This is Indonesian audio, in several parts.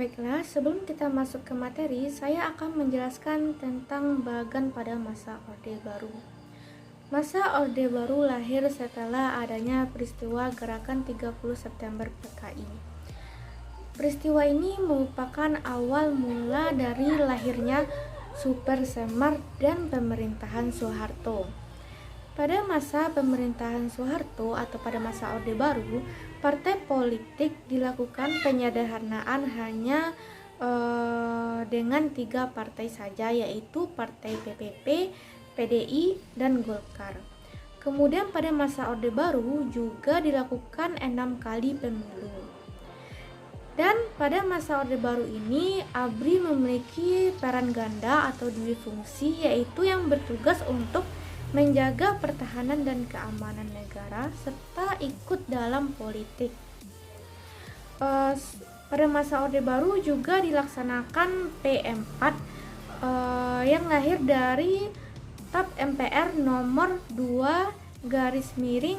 Baiklah, sebelum kita masuk ke materi, saya akan menjelaskan tentang Bagan pada masa Orde Baru. Masa Orde Baru lahir setelah adanya peristiwa Gerakan 30 September PKI. Peristiwa ini merupakan awal mula dari lahirnya Super Semar dan pemerintahan Soeharto. Pada masa pemerintahan Soeharto atau pada masa Orde Baru, partai politik dilakukan penyederhanaan hanya dengan 3 partai saja, yaitu Partai PPP, PDI, dan Golkar. Kemudian pada masa Orde Baru juga dilakukan 6 kali pemilu. Dan pada masa Orde Baru ini, ABRI memiliki peran ganda atau dwifungsi, yaitu yang bertugas untuk menjaga pertahanan dan keamanan negara serta ikut dalam politik. Pada masa Orde Baru juga dilaksanakan P4 yang lahir dari TAP MPR nomor 2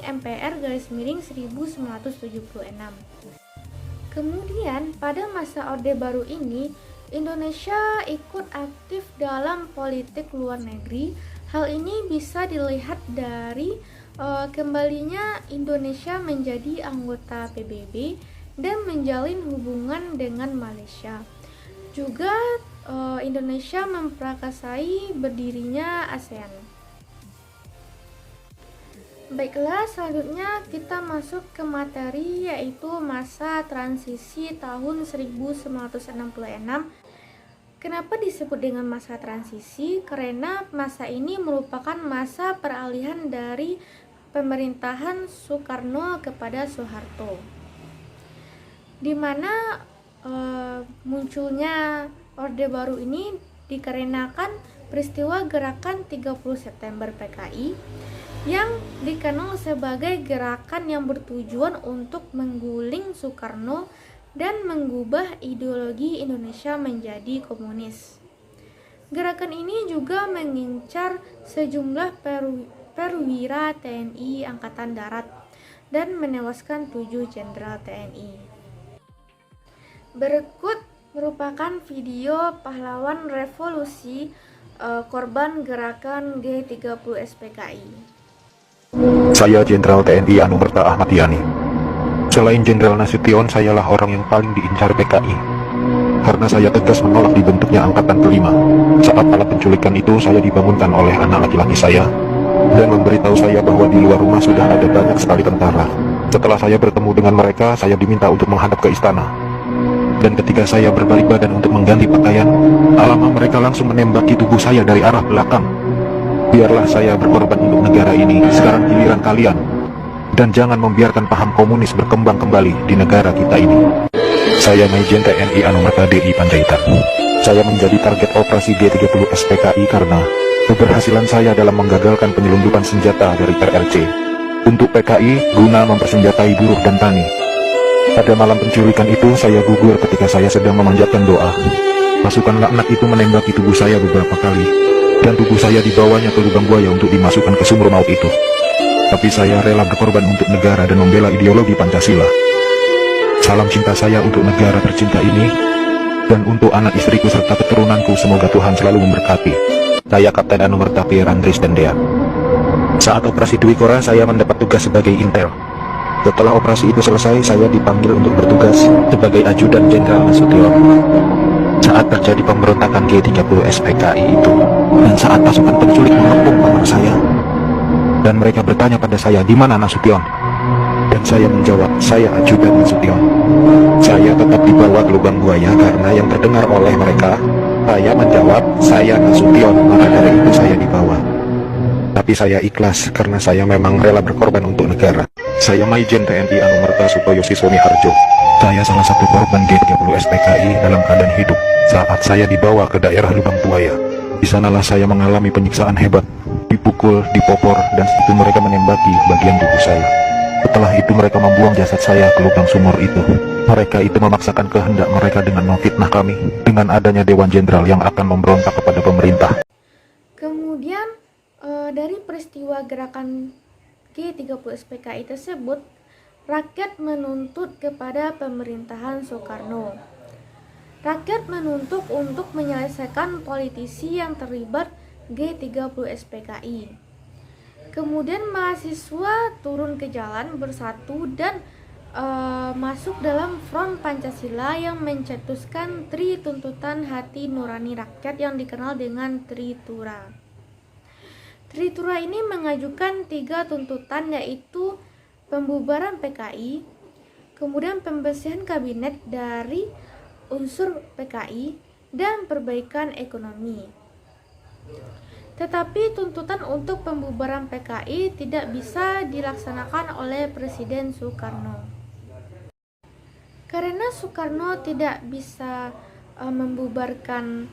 MPR 1976. Kemudian pada masa Orde Baru ini, Indonesia ikut aktif dalam politik luar negeri. Hal ini bisa dilihat dari kembalinya Indonesia menjadi anggota PBB dan menjalin hubungan dengan Malaysia. Juga Indonesia memprakarsai berdirinya ASEAN. Baiklah, selanjutnya kita masuk ke materi, yaitu masa transisi tahun 1966. Kenapa disebut dengan masa transisi? Karena masa ini merupakan masa peralihan dari pemerintahan Soekarno kepada Soeharto, di mana munculnya Orde Baru ini dikarenakan peristiwa Gerakan 30 September PKI yang dikenal sebagai gerakan yang bertujuan untuk mengguling Soekarno dan mengubah ideologi Indonesia menjadi komunis. Gerakan ini juga mengincar sejumlah perwira TNI Angkatan Darat dan menewaskan 7 jenderal TNI. Berikut merupakan video pahlawan revolusi korban gerakan G30 SPKI. Saya Jenderal TNI Anumerta Ahmad Yani. Selain Jenderal Nasution, sayalah orang yang paling diincar PKI. Karena saya tegas menolak dibentuknya Angkatan Kelima. Saat alat penculikan itu saya dibangunkan oleh anak laki-laki saya dan memberitahu saya bahwa di luar rumah sudah ada banyak sekali tentara. Setelah saya bertemu dengan mereka, saya diminta untuk menghadap ke istana. Dan ketika saya berbalik badan untuk mengganti pakaian, alamak, mereka langsung menembaki tubuh saya dari arah belakang. Biarlah saya berkorban untuk negara ini, sekarang giliran kalian. Dan jangan membiarkan paham komunis berkembang kembali di negara kita ini. Saya Maijen TNI Anumerta DI Panjaitan. Saya menjadi target operasi G30 SPKI karena keberhasilan saya dalam menggagalkan penyelundupan senjata dari RRC untuk PKI guna mempersenjatai buruh dan tani. Pada malam penculikan itu saya gugur ketika saya sedang memanjatkan doa. Pasukan laknat itu menembaki tubuh saya beberapa kali, dan tubuh saya dibawanya ke lubang buaya untuk dimasukkan ke sumur maut itu. Tapi saya rela berkorban untuk negara dan membela ideologi Pancasila. Salam cinta saya untuk negara tercinta ini, dan untuk anak istriku serta keturunanku, semoga Tuhan selalu memberkati. Saya Kapten Anumerta Pierandris Dendea. Saat operasi Dwi Kora, saya mendapat tugas sebagai intel. Setelah operasi itu selesai, saya dipanggil untuk bertugas sebagai ajudan Jenderal Nasution. Saat terjadi pemberontakan G30 SPKI itu, dan saat pasukan penculik mengepung kamar saya, dan mereka bertanya pada saya, di mana Nasution? Dan saya menjawab, saya ajudan Nasution. Saya tetap dibawa ke lubang buaya karena yang terdengar oleh mereka. Saya menjawab, saya Nasution, maka dari itu saya dibawa. Tapi saya ikhlas karena saya memang rela berkorban untuk negara. Saya Maijen TNI Anumerta Sutoyo Sisoni Harjo. Saya salah satu korban G30 SPKI dalam keadaan hidup saat saya dibawa ke daerah lubang buaya. Di sanalah saya mengalami penyiksaan hebat, dipukul, dipopor, dan setelah mereka menembaki bagian tubuh saya. Setelah itu mereka membuang jasad saya ke lubang sumur itu. Mereka itu memaksakan kehendak mereka dengan memfitnah kami dengan adanya Dewan Jenderal yang akan memberontak kepada pemerintah. Kemudian dari peristiwa gerakan G30 SPKI tersebut, rakyat menuntut kepada pemerintahan Soekarno. Rakyat menuntut untuk menyelesaikan politisi yang terlibat G30 SPKI. Kemudian mahasiswa turun ke jalan bersatu dan masuk dalam Front Pancasila yang mencetuskan Tri Tuntutan Hati Nurani Rakyat yang dikenal dengan Tritura. Tritura ini mengajukan 3 tuntutan, yaitu pembubaran PKI, kemudian pembersihan kabinet dari unsur PKI, dan perbaikan ekonomi. Tetapi tuntutan untuk pembubaran PKI tidak bisa dilaksanakan oleh Presiden Soekarno. Karena Soekarno tidak bisa membubarkan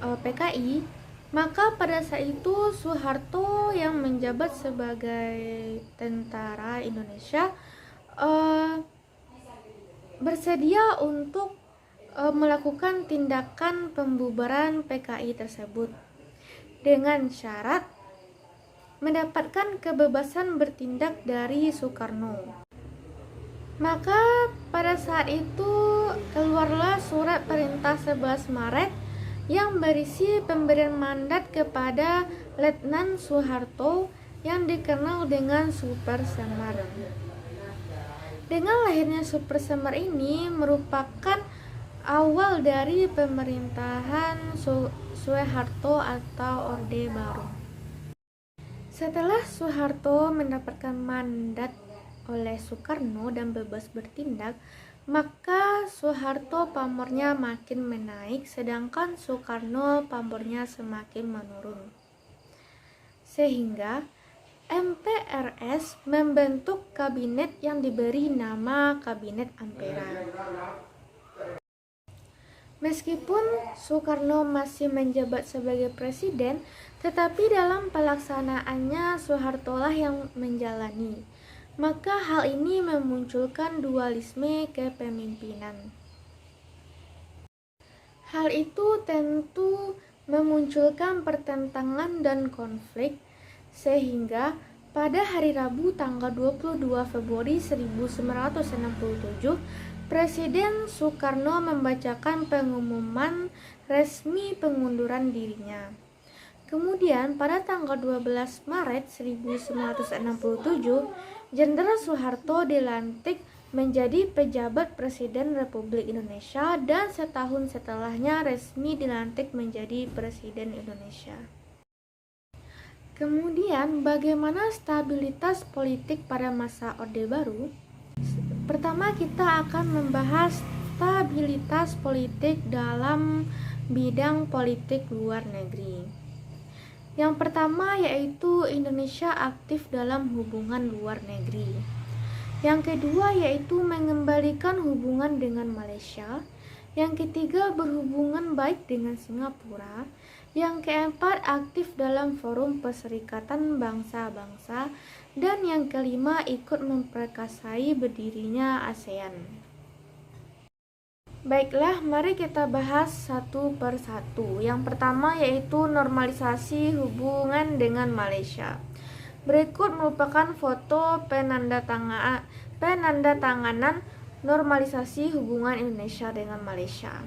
PKI, maka pada saat itu Soeharto yang menjabat sebagai tentara Indonesia bersedia untuk melakukan tindakan pembubaran PKI tersebut dengan syarat mendapatkan kebebasan bertindak dari Soekarno. Maka pada saat itu keluarlah surat perintah 11 Maret yang berisi pemberian mandat kepada Letnan Soeharto yang dikenal dengan Super Semar. Dengan lahirnya Super Semar ini merupakan awal dari pemerintahan Soeharto atau Orde Baru. Setelah Soeharto mendapatkan mandat oleh Soekarno dan bebas bertindak, maka Soeharto pamornya makin menaik, sedangkan Soekarno pamornya semakin menurun. Sehingga MPRS membentuk kabinet yang diberi nama Kabinet Ampera. Meskipun Soekarno masih menjabat sebagai presiden, tetapi dalam pelaksanaannya Soehartolah yang menjalani. Maka hal ini memunculkan dualisme kepemimpinan. Hal itu tentu memunculkan pertentangan dan konflik, sehingga pada hari Rabu tanggal 22 Februari 1967, Presiden Soekarno membacakan pengumuman resmi pengunduran dirinya. Kemudian pada tanggal 12 Maret 1967, Jenderal Soeharto dilantik menjadi pejabat Presiden Republik Indonesia dan setahun setelahnya resmi dilantik menjadi Presiden Indonesia. Kemudian bagaimana stabilitas politik pada masa Orde Baru? Pertama kita akan membahas stabilitas politik dalam bidang politik luar negeri. Yang pertama yaitu Indonesia aktif dalam hubungan luar negeri. Yang kedua yaitu mengembalikan hubungan dengan Malaysia. Yang ketiga berhubungan baik dengan Singapura. Yang keempat aktif dalam forum Perserikatan Bangsa-Bangsa. Dan yang kelima ikut memperkasai berdirinya ASEAN. Baiklah, mari kita bahas satu per satu. Yang pertama yaitu normalisasi hubungan dengan Malaysia. Berikut merupakan foto penandatanganan normalisasi hubungan Indonesia dengan Malaysia.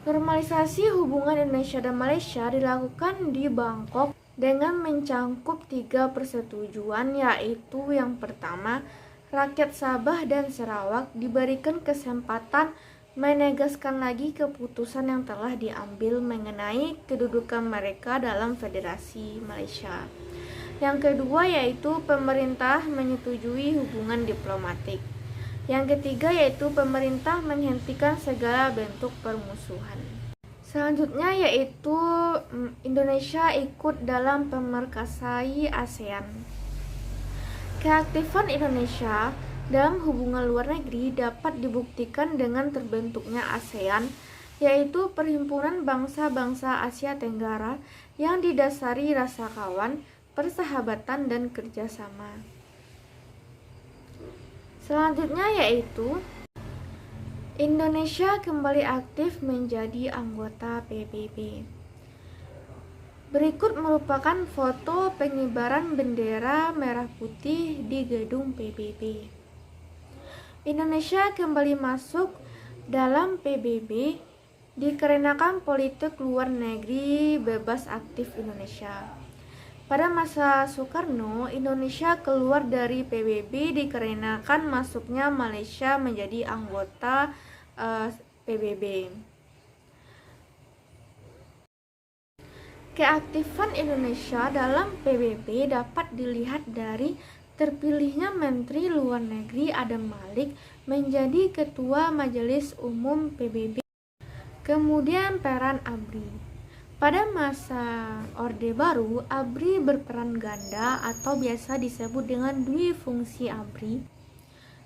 Normalisasi hubungan Indonesia dan Malaysia dilakukan di Bangkok dengan mencangkup 3 persetujuan, yaitu yang pertama, rakyat Sabah dan Sarawak diberikan kesempatan menegaskan lagi keputusan yang telah diambil mengenai kedudukan mereka dalam Federasi Malaysia. Yang kedua yaitu pemerintah menyetujui hubungan diplomatik. Yang ketiga yaitu pemerintah menghentikan segala bentuk permusuhan. Selanjutnya yaitu Indonesia ikut dalam pemerkasai ASEAN. Keaktifan Indonesia dalam hubungan luar negeri dapat dibuktikan dengan terbentuknya ASEAN, yaitu Perhimpunan Bangsa-Bangsa Asia Tenggara yang didasari rasa kawan, persahabatan, dan kerjasama. Selanjutnya yaitu Indonesia kembali aktif menjadi anggota PBB. Berikut merupakan foto pengibaran bendera merah putih di gedung PBB. Indonesia kembali masuk dalam PBB dikarenakan politik luar negeri bebas aktif Indonesia. Pada masa Soekarno, Indonesia keluar dari PBB dikarenakan masuknya Malaysia menjadi anggota PBB. Keaktifan Indonesia dalam PBB dapat dilihat dari terpilihnya Menteri Luar Negeri Adam Malik menjadi Ketua Majelis Umum PBB. Kemudian peran ABRI. Pada masa Orde Baru, ABRI berperan ganda atau biasa disebut dengan dwifungsi ABRI,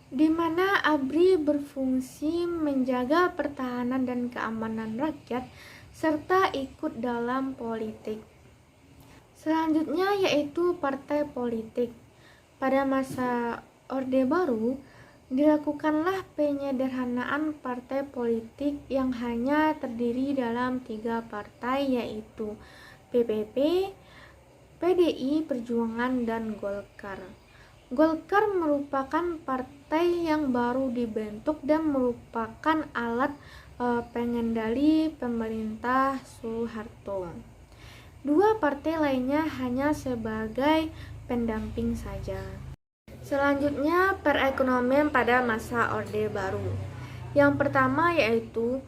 di mana ABRI berfungsi menjaga pertahanan dan keamanan rakyat serta ikut dalam politik. Selanjutnya yaitu partai politik. Pada masa Orde Baru, dilakukanlah penyederhanaan partai politik yang hanya terdiri dalam 3 partai yaitu PPP, PDI Perjuangan, dan Golkar. Golkar merupakan partai yang baru dibentuk dan merupakan alat pengendali pemerintah Soeharto. 2 partai lainnya hanya sebagai pendamping saja. Selanjutnya, perekonomian pada masa Orde Baru. Yang pertama yaitu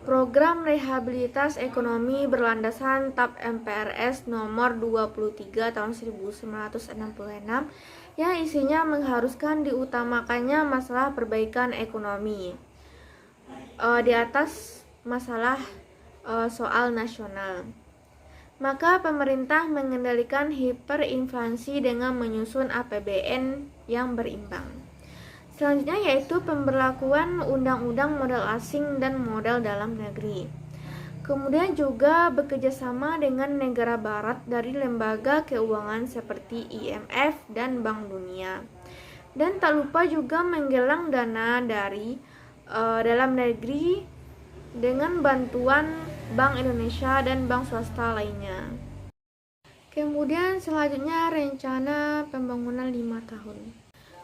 program rehabilitas ekonomi berlandaskan TAP MPRS nomor 23 tahun 1966 yang isinya mengharuskan diutamakannya masalah perbaikan ekonomi di atas masalah soal nasional. Maka pemerintah mengendalikan hiperinflasi dengan menyusun APBN yang berimbang. Selanjutnya yaitu pemberlakuan undang-undang modal asing dan modal dalam negeri. Kemudian juga bekerjasama dengan negara barat dari lembaga keuangan seperti IMF dan Bank Dunia. Dan tak lupa juga menggalang dana dari dalam negeri dengan bantuan Bank Indonesia dan bank swasta lainnya. Kemudian selanjutnya rencana pembangunan 5 tahun.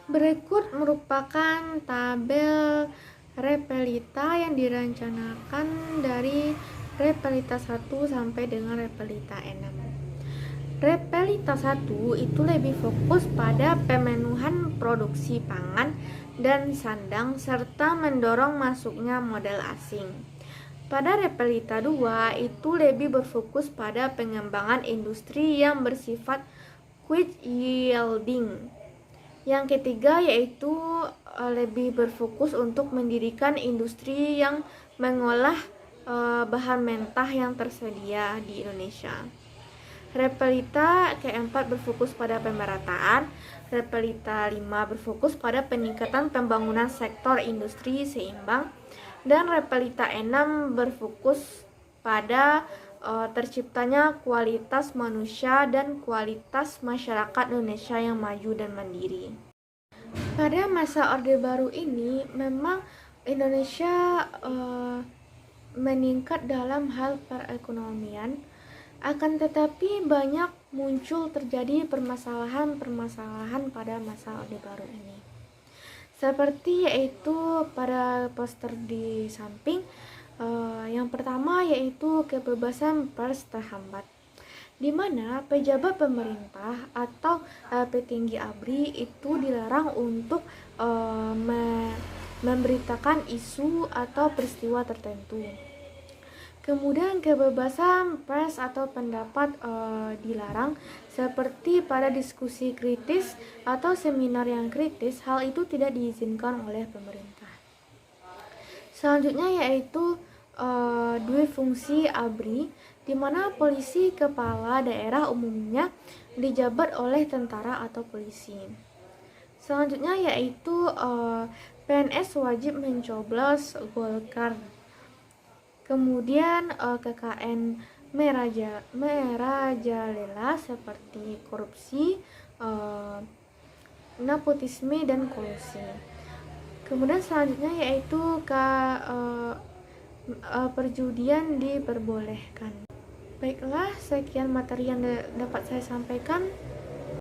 Berikut merupakan tabel Repelita yang direncanakan dari Repelita 1 sampai dengan Repelita 6. Repelita 1 itu lebih fokus pada pemenuhan produksi pangan dan sandang serta mendorong masuknya modal asing. Pada Repelita 2 itu lebih berfokus pada pengembangan industri yang bersifat quick yielding. Yang ketiga yaitu lebih berfokus untuk mendirikan industri yang mengolah bahan mentah yang tersedia di Indonesia. Repelita keempat berfokus pada pemerataan. Repelita 5 berfokus pada peningkatan pembangunan sektor industri seimbang. Dan Repelita 6 berfokus pada terciptanya kualitas manusia dan kualitas masyarakat Indonesia yang maju dan mandiri. Pada masa Orde Baru ini memang Indonesia meningkat dalam hal perekonomian, akan tetapi banyak muncul terjadi permasalahan-permasalahan pada masa Orde Baru ini. Seperti yaitu pada poster di samping, yang pertama yaitu kebebasan pers terhambat, di mana pejabat pemerintah atau petinggi ABRI itu dilarang untuk memberitakan isu atau peristiwa tertentu. Kemudian kebebasan pers atau pendapat dilarang, seperti pada diskusi kritis atau seminar yang kritis, hal itu tidak diizinkan oleh pemerintah. Selanjutnya yaitu dwifungsi ABRI, di mana polisi kepala daerah umumnya dijabat oleh tentara atau polisi. Selanjutnya yaitu PNS wajib mencoblos Golkar. Kemudian KKN merajalela seperti korupsi, nepotisme, dan kolusi. Kemudian selanjutnya yaitu perjudian diperbolehkan. Baiklah, sekian materi yang dapat saya sampaikan.